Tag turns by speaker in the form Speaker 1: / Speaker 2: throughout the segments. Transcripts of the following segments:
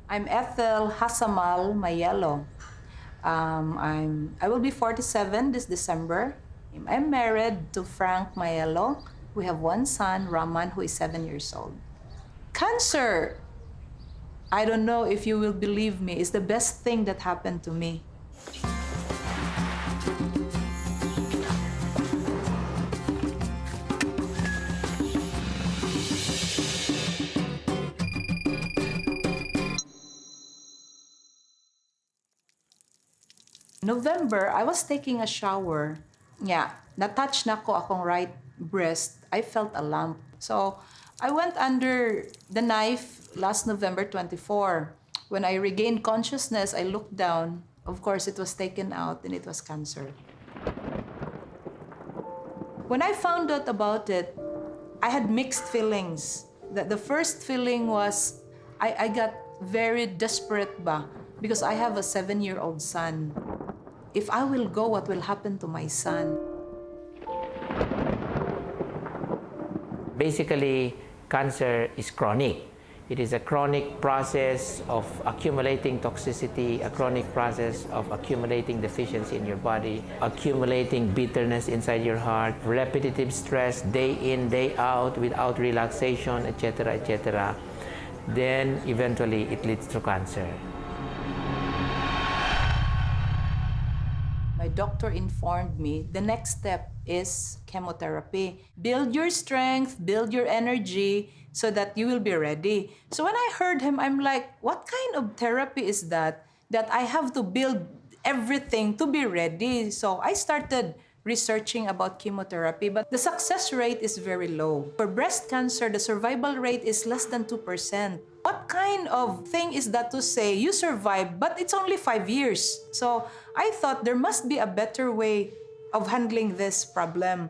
Speaker 1: I'm Ethel Maiello. I will be 47 this December. I'm married to Frank Maiello. We have one son, Raman, who is 7 years old. Cancer, I don't know if you will believe me, is the best thing that happened to me. November, I was taking a shower. Yeah, na-touch na ko akong right breast. I felt a lump. So, I went under the knife last November 24. When I regained consciousness, I looked down. Of course, it was taken out and it was cancer. When I found out about it, I had mixed feelings. The first feeling was I got very desperate because I have a 7-year-old son. If I will go, what will happen to my son?
Speaker 2: Basically, cancer is chronic. It is a chronic process of accumulating toxicity, a chronic process of accumulating deficiency in your body, accumulating bitterness inside your heart, repetitive stress day in, day out, without relaxation, etc., etc. Then eventually it leads to cancer.
Speaker 1: My doctor informed me the next step is chemotherapy. Build your strength, build your energy so that you will be ready. So when I heard him, I'm like, what kind of therapy is that? That I have to build everything to be ready. So I started researching about chemotherapy, but the success rate is very low. For breast cancer, the survival rate is less than 2%. What kind of thing is that to say you survive, but it's only 5 years? So I thought there must be a better way of handling this problem.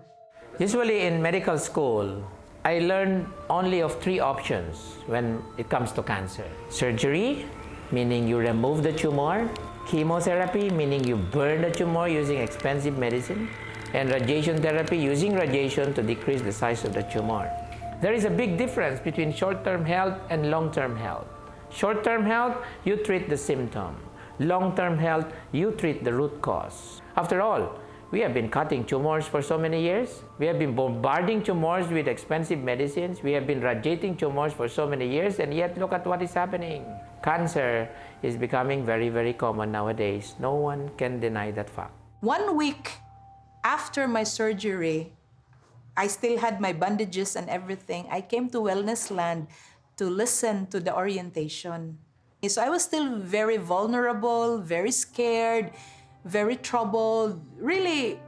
Speaker 2: Usually in medical school, I learned only of 3 options when it comes to cancer. Surgery, meaning you remove the tumor. Chemotherapy, meaning you burn the tumor using expensive medicine. And radiation therapy, using radiation to decrease the size of the tumor. There is a big difference between short-term health and long-term health. Short-term health, you treat the symptom. Long-term health, you treat the root cause. After all, we have been cutting tumors for so many years. We have been bombarding tumors with expensive medicines. We have been radiating tumors for so many years, and yet look at what is happening. Cancer is becoming very, very common nowadays. No one can deny that fact.
Speaker 1: 1 week after my surgery, I still had my bandages and everything. I came to Wellness Land to listen to the orientation. So I was still very vulnerable, very scared, very troubled. Really,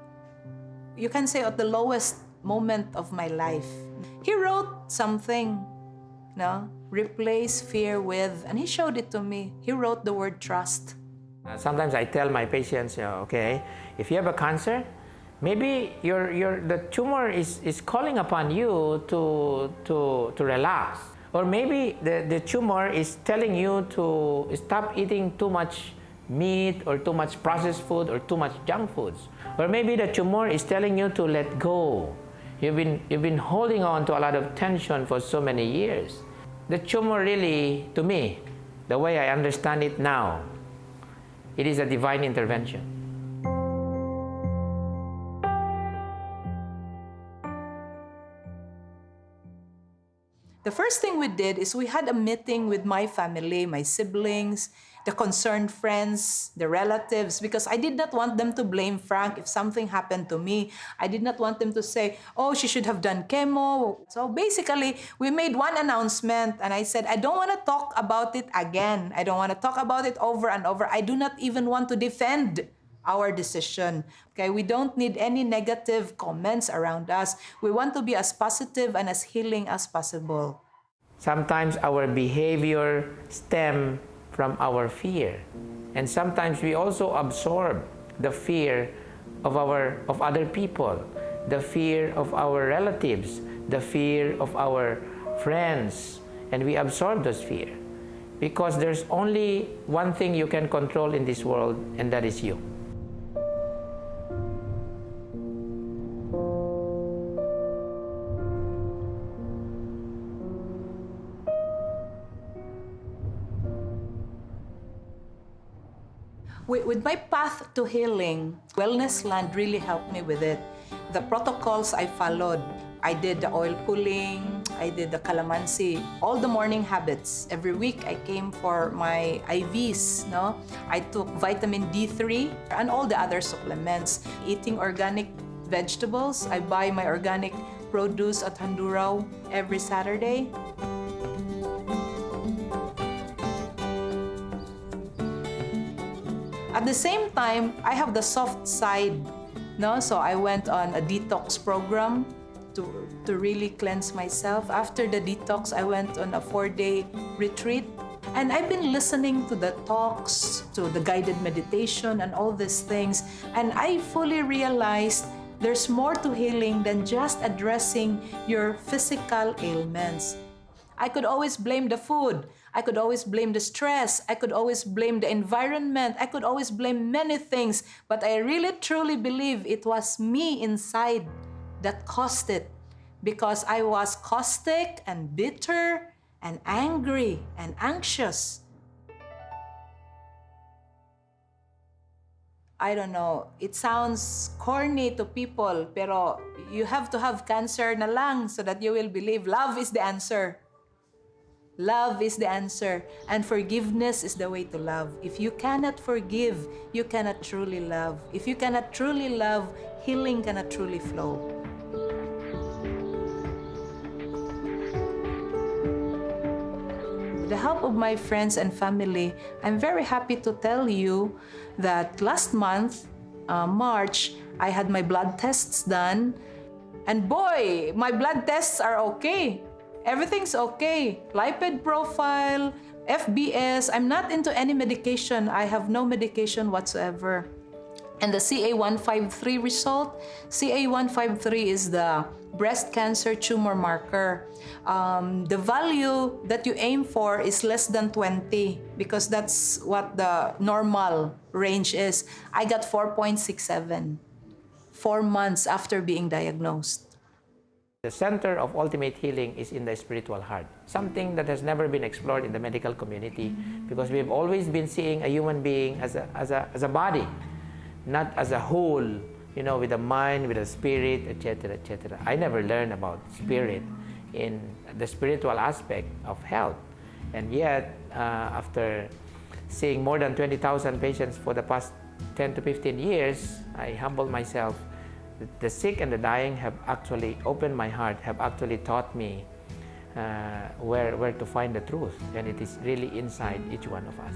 Speaker 1: you can say at the lowest moment of my life. He wrote something, replace fear with, and he showed it to me. He wrote the word trust.
Speaker 2: Sometimes I tell my patients, okay, if you have a cancer, maybe the tumor is calling upon you to relax. Or maybe the tumor is telling you to stop eating too much meat or too much processed food or too much junk foods. Or maybe the tumor is telling you to let go. You've been holding on to a lot of tension for so many years. The tumor really, to me, the way I understand it now, it is a divine intervention.
Speaker 1: The first thing we did is we had a meeting with my family, my siblings, the concerned friends, the relatives, because I did not want them to blame Frank if something happened to me. I did not want them to say, oh, she should have done chemo. So basically, we made one announcement and I said, I don't want to talk about it again. I don't want to talk about it over and over. I do not even want to defend our decision. Okay, we don't need any negative comments around us. We want to be as positive and as healing as possible.
Speaker 2: Sometimes our behavior stems from our fear, and sometimes we also absorb the fear of other people, the fear of our relatives, the fear of our friends, and we absorb those fears because there's only one thing you can control in this world, and that is you.
Speaker 1: With my path to healing, Wellness Land really helped me with it. The protocols I followed, I did the oil pulling, I did the calamansi, all the morning habits. Every week I came for my IVs, no? I took vitamin D3 and all the other supplements. Eating organic vegetables, I buy my organic produce at Handurao every Saturday. At the same time, I have the soft side, no? So I went on a detox program to really cleanse myself. After the detox, I went on a 4-day retreat. And I've been listening to the talks, to the guided meditation and all these things. And I fully realized there's more to healing than just addressing your physical ailments. I could always blame the food. I could always blame the stress. I could always blame the environment. I could always blame many things. But I really truly believe it was me inside that caused it, because I was caustic and bitter and angry and anxious. I don't know, it sounds corny to people, pero you have to have cancer na lang so that you will believe love is the answer. Love is the answer, and forgiveness is the way to love. If you cannot forgive, you cannot truly love. If you cannot truly love, healing cannot truly flow. With the help of my friends and family, I'm very happy to tell you that last month, March, I had my blood tests done. And boy, my blood tests are okay. Everything's okay. Lipid profile, FBS. I'm not into any medication. I have no medication whatsoever. And the CA153 result, CA153 is the breast cancer tumor marker. The value that you aim for is less than 20 because that's what the normal range is. I got 4.67, 4 months after being diagnosed.
Speaker 2: The center of ultimate healing is in the spiritual heart, something that has never been explored in the medical community because we've always been seeing a human being as a body, not as a whole, you know, with a mind, with a spirit, etc., etc. I never learned about spirit in the spiritual aspect of health. And yet, after seeing more than 20,000 patients for the past 10 to 15 years, I humbled myself. The sick and the dying have actually opened my heart, have actually taught me where to find the truth, and it is really inside each one of us.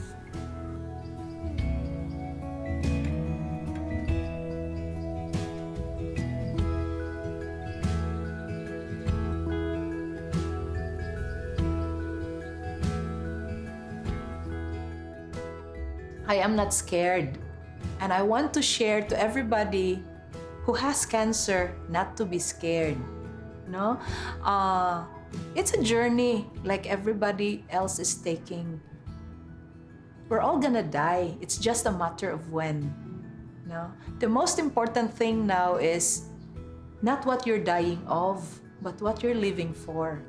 Speaker 1: I am not scared, and I want to share to everybody who has cancer not to be scared. No, it's a journey like everybody else is taking. We're all gonna die. It's just a matter of when. No, the most important thing now is not what you're dying of, but what you're living for.